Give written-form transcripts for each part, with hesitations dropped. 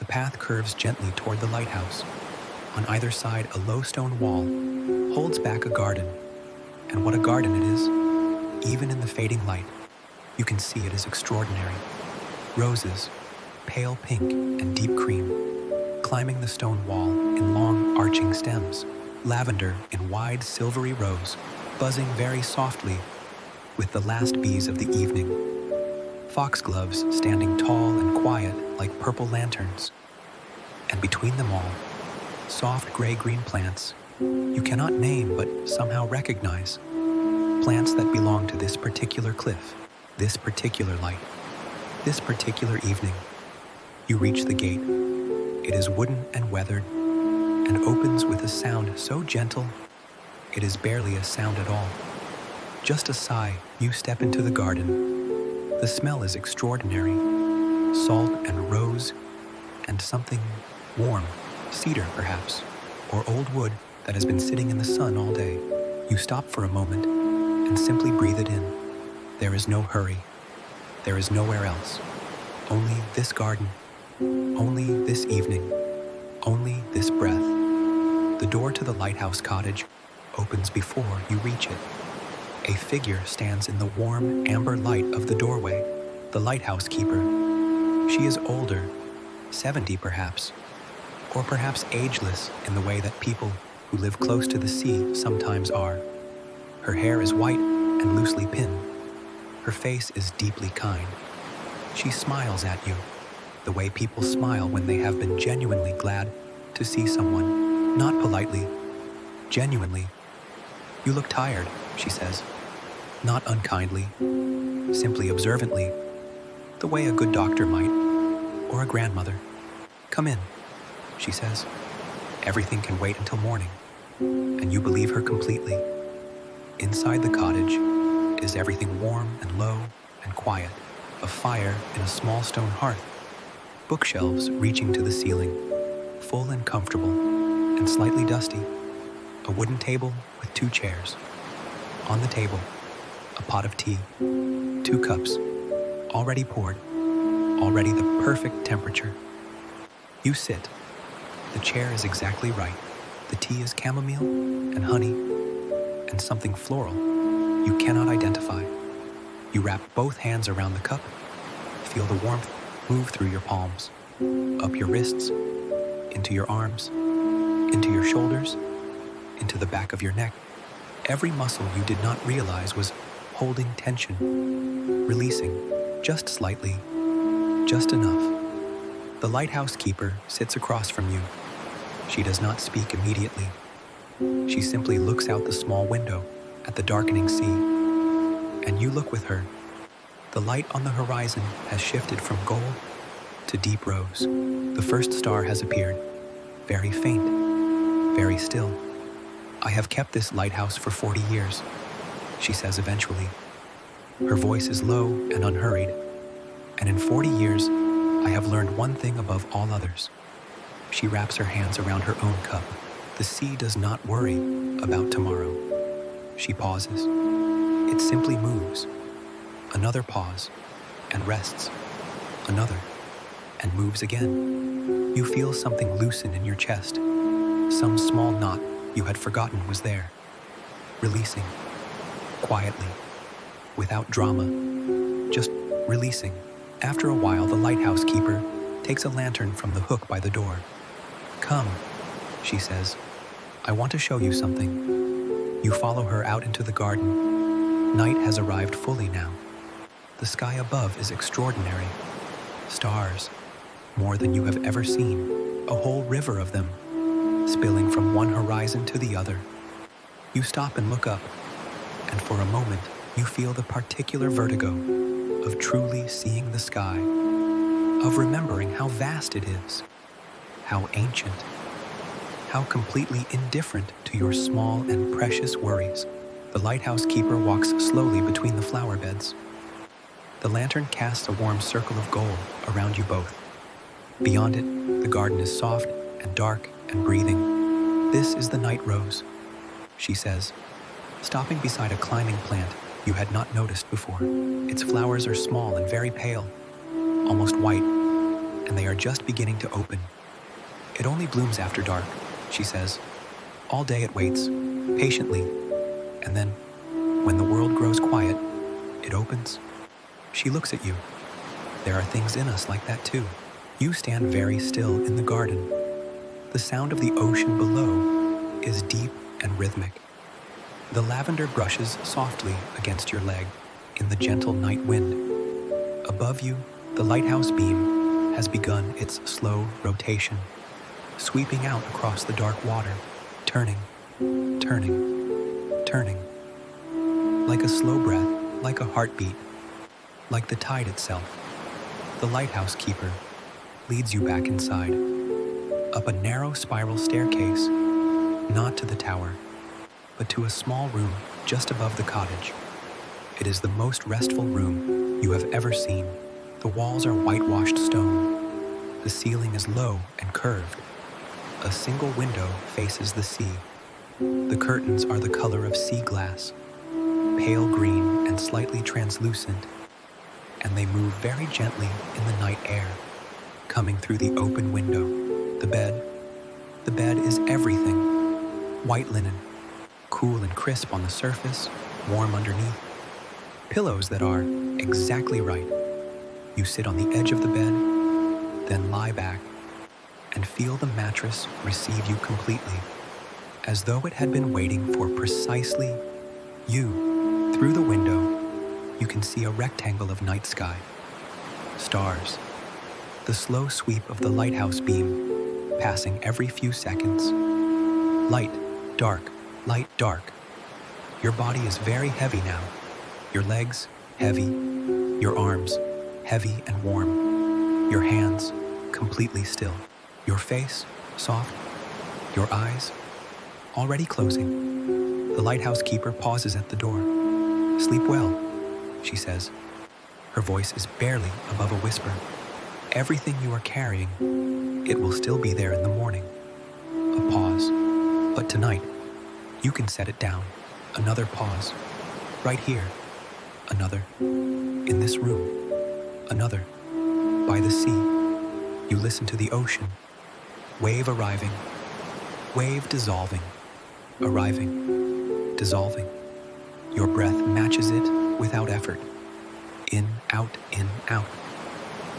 path curves gently toward the lighthouse. On either side, a low stone wall holds back a garden. And what a garden it is! Even in the fading light, you can see it is extraordinary. Roses, pale pink and deep cream, climbing the stone wall in long arching stems. Lavender in wide silvery rows, buzzing very softly with the last bees of the evening. Foxgloves standing tall and quiet like purple lanterns. And between them all, soft gray-green plants you cannot name but somehow recognize. Plants that belong to this particular cliff, this particular light, this particular evening. You reach the gate. It is wooden and weathered, and opens with a sound so gentle, it is barely a sound at all. Just a sigh, you step into the garden. The smell is extraordinary. Salt and rose, and something warm, cedar perhaps, or old wood that has been sitting in the sun all day. You stop for a moment and simply breathe it in. There is no hurry. There is nowhere else. Only this garden. Only this evening. Only this breath. The door to the lighthouse cottage opens before you reach it. A figure stands in the warm amber light of the doorway, the lighthouse keeper. She is older, 70 perhaps, or perhaps ageless in the way that people who live close to the sea sometimes are. Her hair is white and loosely pinned. Her face is deeply kind. She smiles at you, the way people smile when they have been genuinely glad to see someone, not politely, genuinely. You look tired, she says, not unkindly, simply observantly, the way a good doctor might, or a grandmother. Come in, she says. Everything can wait until morning, and you believe her completely. Inside the cottage is everything warm and low and quiet, a fire in a small stone hearth, bookshelves reaching to the ceiling, full and comfortable and slightly dusty, a wooden table with 2 chairs. On the table, a pot of tea, 2 cups, already poured, already the perfect temperature. You sit. The chair is exactly right. The tea is chamomile and honey and something floral you cannot identify. You wrap both hands around the cup, feel the warmth move through your palms, up your wrists, into your arms, into your shoulders, into the back of your neck. Every muscle you did not realize was holding tension, releasing, just slightly, just enough. The lighthouse keeper sits across from you. She does not speak immediately. She simply looks out the small window at the darkening sea, and you look with her. The light on the horizon has shifted from gold to deep rose. The first star has appeared, very faint, very still. I have kept this lighthouse for 40 years, she says eventually. Her voice is low and unhurried, and in 40 years, I have learned one thing above all others. She wraps her hands around her own cup. The sea does not worry about tomorrow. She pauses. It simply moves. Another pause, and rests. Another, and moves again. You feel something loosen in your chest. Some small knot you had forgotten was there. Releasing. Quietly. Without drama. Just releasing. After a while, the lighthouse keeper takes a lantern from the hook by the door. Come, she says. I want to show you something. You follow her out into the garden. Night has arrived fully now. The sky above is extraordinary. Stars, more than you have ever seen. A whole river of them, spilling from one horizon to the other. You stop and look up, and for a moment, you feel the particular vertigo of truly seeing the sky, of remembering how vast it is, how ancient, how completely indifferent to your small and precious worries. The lighthouse keeper walks slowly between the flower beds. The lantern casts a warm circle of gold around you both. Beyond it, the garden is soft and dark and breathing. This is the night rose, she says, stopping beside a climbing plant you had not noticed before. Its flowers are small and very pale, almost white, and they are just beginning to open. It only blooms after dark, she says. All day it waits, patiently, and then, when the world grows quiet, it opens. She looks at you. There are things in us like that too. You stand very still in the garden. The sound of the ocean below is deep and rhythmic. The lavender brushes softly against your leg in the gentle night wind. Above you, the lighthouse beam has begun its slow rotation, sweeping out across the dark water, turning, turning, turning. Like a slow breath, like a heartbeat, like the tide itself. The lighthouse keeper leads you back inside, up a narrow spiral staircase, not to the tower, but to a small room just above the cottage. It is the most restful room you have ever seen. The walls are whitewashed stone. The ceiling is low and curved. A single window faces the sea. The curtains are the color of sea glass, pale green and slightly translucent, and they move very gently in the night air, coming through the open window. The bed is everything. White linen, cool and crisp on the surface, warm underneath. Pillows that are exactly right. You sit on the edge of the bed, then lie back and feel the mattress receive you completely, as though it had been waiting for precisely you. Through the window, you can see a rectangle of night sky. Stars. The slow sweep of the lighthouse beam, passing every few seconds. Light, dark, light, dark. Your body is very heavy now. Your legs, heavy. Your arms, heavy and warm. Your hands, completely still. Your face, soft. Your eyes, already closing. The lighthouse keeper pauses at the door. Sleep well, she says. Her voice is barely above a whisper. Everything you are carrying, it will still be there in the morning. A pause. But tonight, you can set it down. Another pause. Right here. Another. In this room. Another. By the sea. You listen to the ocean. Wave arriving. Wave dissolving. Arriving. Dissolving. Your breath matches it without effort. In, out, in, out.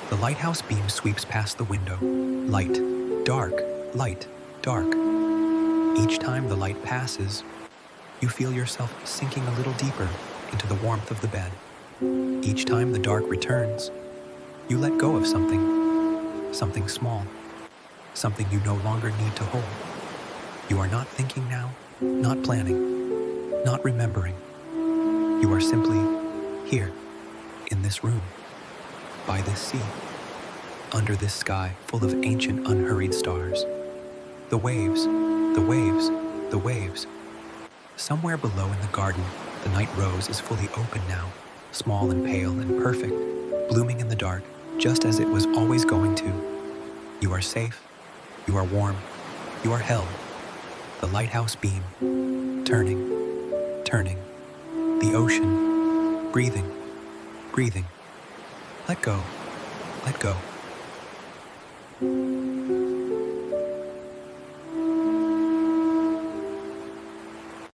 The lighthouse beam sweeps past the window. Light, dark, light, dark. Each time the light passes, you feel yourself sinking a little deeper into the warmth of the bed. Each time the dark returns, you let go of something small, something you no longer need to hold. You are not thinking now, not planning, not remembering. You are simply here, in this room, by this sea, under this sky full of ancient unhurried stars. The waves, the waves, the waves. Somewhere below in the garden, the night rose is fully open now, small and pale and perfect, blooming in the dark, just as it was always going to. You are safe, you are warm, you are held. The lighthouse beam, turning, turning. The ocean, breathing, breathing. Let go, let go.